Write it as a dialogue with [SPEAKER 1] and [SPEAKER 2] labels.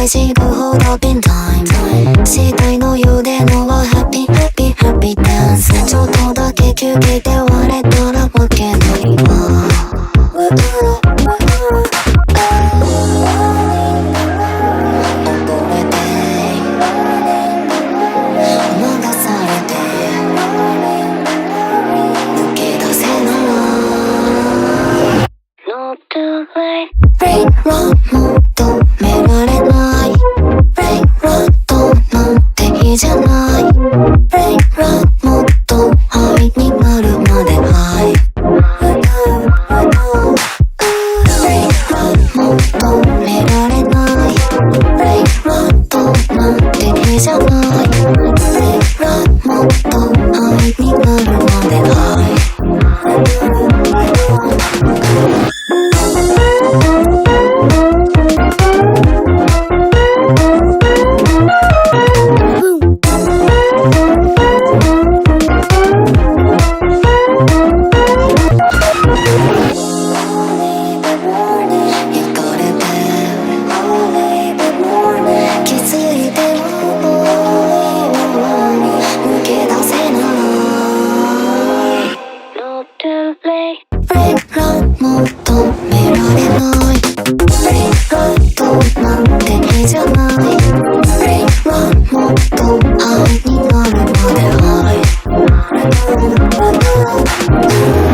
[SPEAKER 1] しぐほどピンタイム死体の腕のはハッピーハッピーハッピーダンスちょっとだけ休憩で割れたらわけないわbrainrot 求められない brainrot なんていいじゃない brainrot もっとハイになるまでハイ brainrot 求められない brainrot なんていいじゃない brainrot もっとハイになるまでハイbrainrot 求められない brainrot なんていいじゃない brainrot もっとハイになるまでハイ